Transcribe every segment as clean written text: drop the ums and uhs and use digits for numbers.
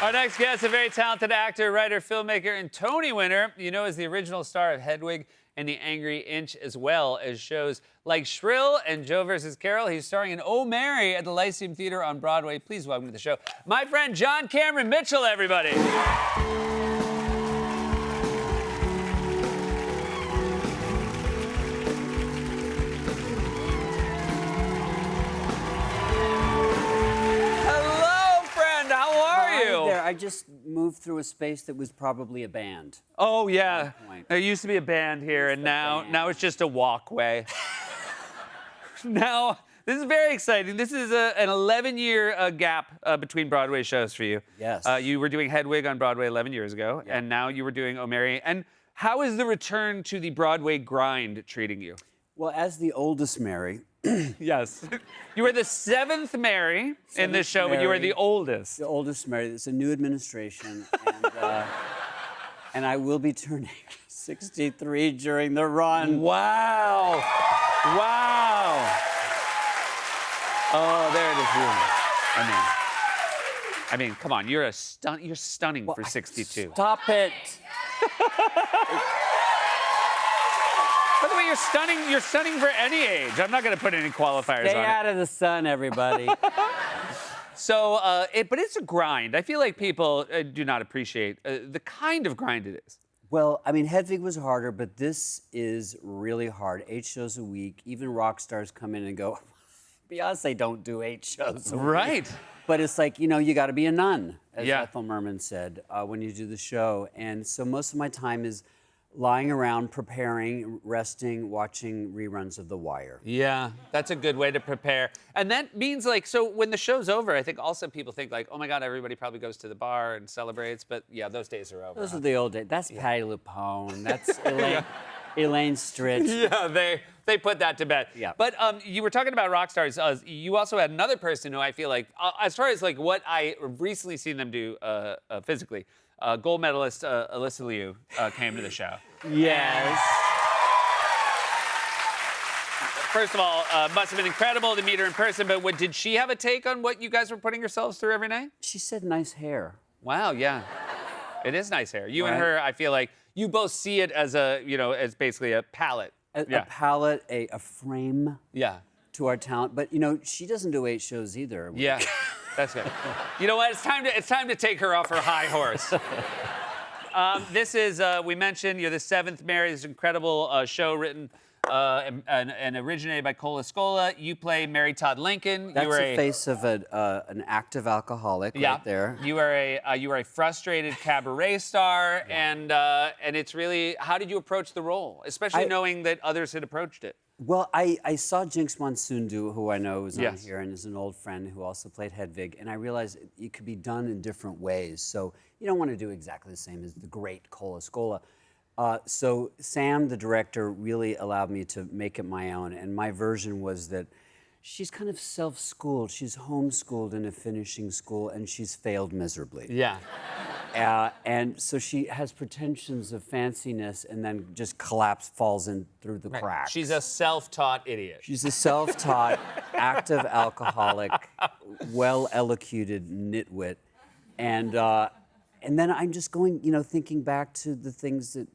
Our next guest, a very talented actor, writer, filmmaker, and Tony winner. You know, as the original star of Hedwig and the Angry Inch, as well as shows like Shrill and Joe vs. Carol. He's starring in Oh, Mary at the Lyceum Theater on Broadway. Please welcome to the show my friend John Cameron Mitchell, everybody. I just moved through a space that was probably a band. Oh, yeah. There used to be a band here, and now it's just a walkway. Now, this is very exciting. This is an 11-year gap between Broadway shows for you. Yes. You were doing Hedwig on Broadway 11 years ago, and now you were doing Oh, Mary. And how is the return to the Broadway grind treating you? Well, as the oldest Mary... Yes. You were the seventh Mary in this show, but you were the oldest. The oldest Mary. It's a new administration, and I will be turning 63 during the run. Wow. Wow. Oh, there it is. I mean, come on. You're stunning for 62. Stop it. By the way, you're stunning for any age. I'm not going to put any qualifiers on it. Stay out of the sun, everybody. So, but it's a grind. I feel like people do not appreciate the kind of grind it is. Well, I mean, Hedwig was harder, but this is really hard. 8 shows a week. Even rock stars come in and go, Beyonce don't do 8 shows a week. Right. But it's like, you know, you got to be a nun, as Ethel Merman said, when you do the show. And so most of my time is lying around, preparing, resting, watching reruns of The Wire. Yeah, that's a good way to prepare. And that means, like, so when the show's over, I think also people think, like, oh my God, everybody probably goes to the bar and celebrates. But yeah, those days are over. Those are the old days. That's Patti LuPone. That's Elaine Stritch. Yeah, they put that to bed. Yeah. But you were talking about rock stars. You also had another person who I feel like, as far as like what I recently seen them do physically, gold medalist Alyssa Liu came to the show. Yes. First of all, must have been incredible to meet her in person, but did she have a take on what you guys were putting yourselves through every night? She said nice hair. Wow, yeah. It is nice hair. You Right. and her, I feel like, you both see it as as basically a palette. A palette, a frame Yeah. to our talent. But, you know, she doesn't do 8 shows either. Yeah, that's good. You know what? It's time to take her off her high horse. This is, we mentioned, you're the 7th Mary, this incredible show written and originated by Cole Escola. You play Mary Todd Lincoln. That's the face of an active alcoholic right there. You are a frustrated cabaret star, and it's really, how did you approach the role, especially knowing that others had approached it? Well, I saw Jinx Monsoon who I know is on Yes. here and is an old friend who also played Hedwig, and I realized it could be done in different ways. So you don't want to do exactly the same as the great Cole Escola. So Sam, the director, really allowed me to make it my own, and my version was that she's kind of self-schooled. She's homeschooled in a finishing school, and she's failed miserably. Yeah. And so she has pretensions of fanciness and then just falls in through the cracks. She's a self-taught idiot. She's a self-taught, active alcoholic, well-elocuted nitwit. And then I'm just going, thinking back to the things that,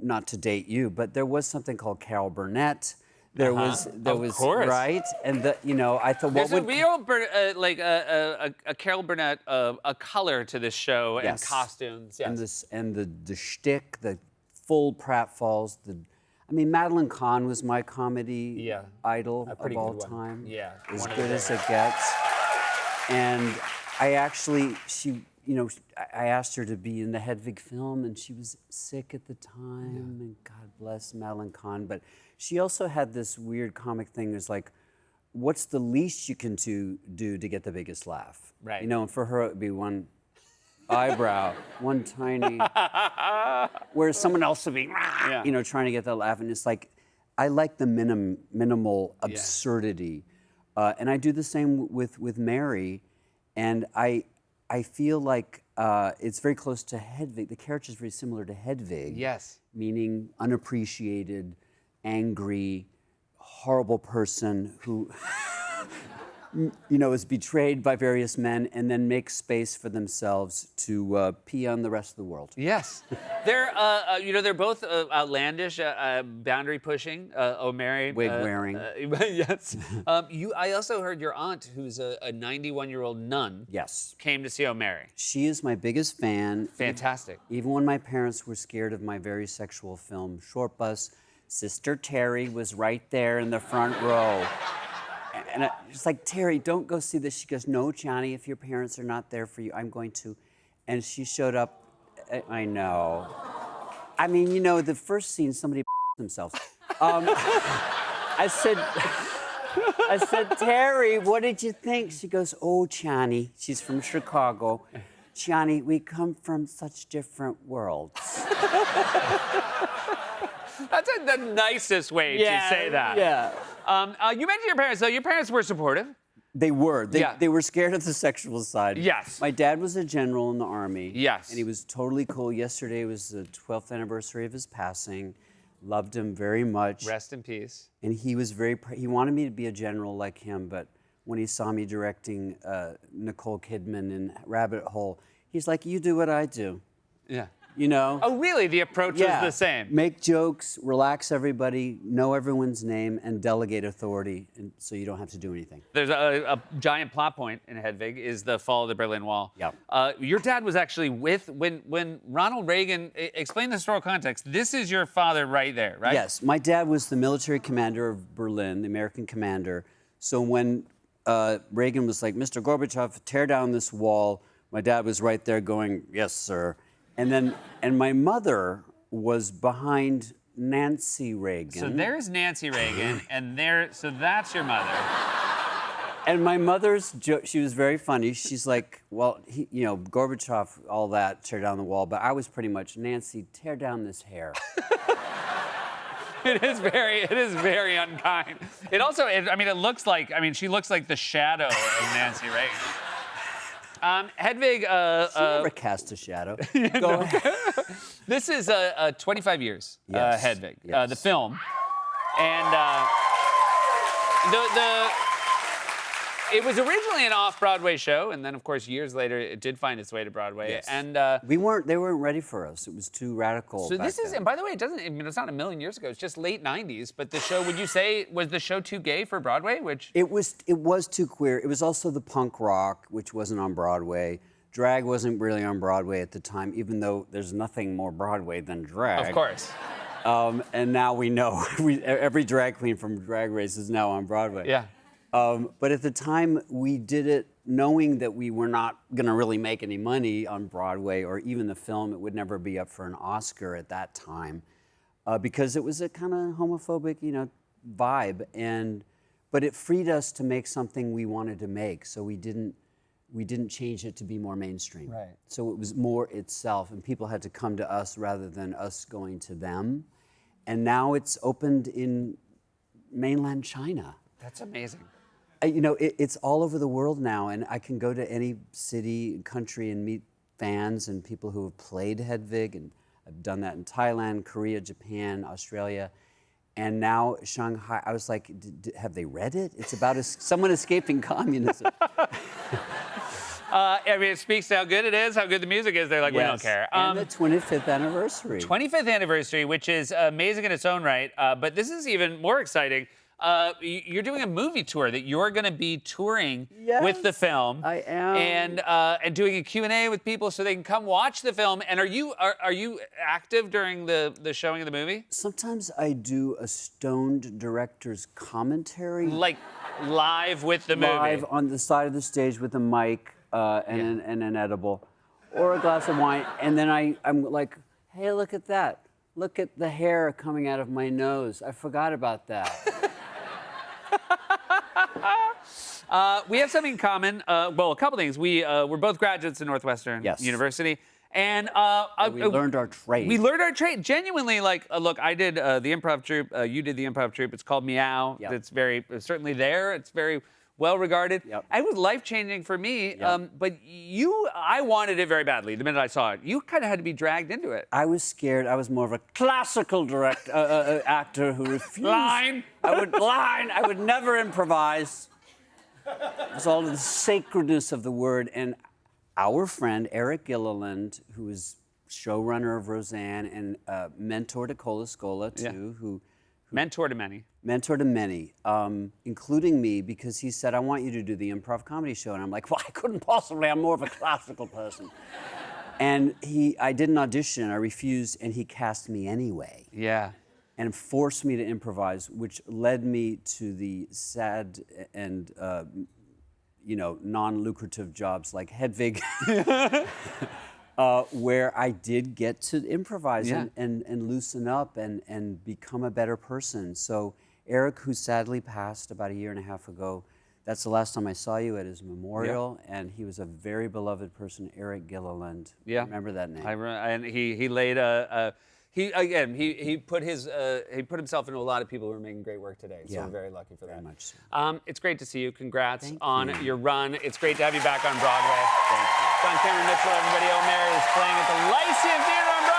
not to date you, but there was something called Carol Burnett. There was, course. Right? And I thought, There's a real, a Carol Burnett, a color to this show and costumes. Yes. And the shtick, the full pratfalls, Madeline Kahn was my comedy idol of all time. Yeah. As good as it gets. And I actually, I asked her to be in the Hedwig film, and she was sick at the time, and God bless Madeline Kahn. But she also had this weird comic thing. It's like, what's the least you can do to get the biggest laugh? Right. And for her, it would be one eyebrow, one tiny, whereas someone else would be, trying to get that laugh. And it's like, I like the minimal absurdity. And I do the same with Mary. And I feel like it's very close to Hedwig. The character is very similar to Hedwig. Yes. Meaning unappreciated, angry, horrible person who is betrayed by various men and then makes space for themselves to pee on the rest of the world. Yes, they're both outlandish, boundary pushing. O'Mary, Wig wearing. Yes. I also heard your aunt, who's a 91-year-old nun. Yes. Came to see O'Mary. She is my biggest fan. Fantastic. Even when my parents were scared of my very sexual film, Short Bus, Sister Terry was right there in the front row. And I was like, Terry, don't go see this. She goes, no, Johnny, if your parents are not there for you, I'm going to. And she showed up. I know. I mean, the first scene, somebody themselves. I said, Terry, what did you think? She goes, oh, Johnny. She's from Chicago. Johnny, we come from such different worlds. That's the nicest way to say that. Yeah. You mentioned your parents, though. Your parents were supportive. They were. They were scared of the sexual side. Yes. My dad was a general in the Army. Yes. And he was totally cool. Yesterday was the 12th anniversary of his passing. Loved him very much. Rest in peace. And he was he wanted me to be a general like him, but when he saw me directing Nicole Kidman in Rabbit Hole, he's like, you do what I do. Yeah. Oh, really? The approach is the same. Make jokes, relax everybody, know everyone's name, and delegate authority, and so you don't have to do anything. There's a giant plot point in Hedwig is the fall of the Berlin Wall. Yep. Your dad was actually when Ronald Reagan, explain the historical context. This is your father right there, right? Yes. My dad was the military commander of Berlin, the American commander. So when Reagan was like, Mr. Gorbachev, tear down this wall, my dad was right there going, yes, sir. And my mother was behind Nancy Reagan. So there's Nancy Reagan, and so that's your mother. And my mother's joke, she was very funny. She's like, well, Gorbachev, all that, tear down the wall. But I was pretty much, Nancy, tear down this hair. It is very unkind. It also, it looks like, she looks like the shadow of Nancy Reagan. Hedwig. She never cast a shadow. Go ahead. This is 25 years, yes. Hedwig, yes. the film, and it was originally an off-Broadway show, and then, of course, years later, it did find its way to Broadway. Yes. And they weren't ready for us. It was too radical. So this is, and by the way, it's not a million years ago. It's just late '90s. But the show, would you say, was the show too gay for Broadway? It was too queer. It was also the punk rock, which wasn't on Broadway. Drag wasn't really on Broadway at the time, even though there's nothing more Broadway than drag. Of course. And now we know every drag queen from Drag Race is now on Broadway. Yeah. But at the time, we did it knowing that we were not going to really make any money on Broadway or even the film. It would never be up for an Oscar at that time because it was a kind of homophobic, vibe. But it freed us to make something we wanted to make, so we didn't change it to be more mainstream. Right. So it was more itself, and people had to come to us rather than us going to them. And now it's opened in mainland China. That's amazing. It's all over the world now, and I can go to any city, country, and meet fans and people who have played Hedwig, and I've done that in Thailand, Korea, Japan, Australia, and now Shanghai. I was like, have they read it? It's about someone escaping communism. It speaks to how good it is, how good the music is. They're like, yes. We don't care. And the 25th anniversary. 25th anniversary, which is amazing in its own right, but this is even more exciting. You're doing a movie tour that you're going to be touring with the film. I am. And doing a Q&A with people so they can come watch the film. And are you active during the showing of the movie? Sometimes I do a stoned director's commentary. Like live with the movie? Live on the side of the stage with a mic and an edible or a glass of wine. And then I'm like, hey, look at that. Look at the hair coming out of my nose. I forgot about that. We have something in common. Well, a couple things. We're both graduates of Northwestern University. And we learned our trade. We learned our trade. Genuinely, look, I did the improv troupe. You did the improv troupe. It's called Meow. Yep. It's certainly there. It's very well regarded. Yep. And it was life-changing for me. Yep. But I wanted it very badly the minute I saw it. You kind of had to be dragged into it. I was scared. I was more of a classical actor who refused. Line. I would never improvise. It was all of the sacredness of the word. And our friend, Eric Gilliland, who is showrunner of Roseanne and mentor to Cola Scola, too, who mentor to many. Mentor to many, including me, because he said, I want you to do the improv comedy show. And I'm like, well, I couldn't possibly. I'm more of a classical person. And I did an audition. I refused, and he cast me anyway. Yeah. And forced me to improvise, which led me to the sad and non-lucrative jobs like Hedwig, where I did get to improvise and loosen up and become a better person. So Eric, who sadly passed about 1.5 years ago, that's the last time I saw you at his memorial, and he was a very beloved person, Eric Gilliland. Yeah. Remember that name. And he laid he put himself into a lot of people who are making great work today. So we're very lucky for that. Very much so. It's great to see you. Congrats Thank on you. your run. It's great to have you back on Broadway. Thank you. John Cameron Mitchell, everybody. O'Mara is playing at the Lyceum Theater on Broadway.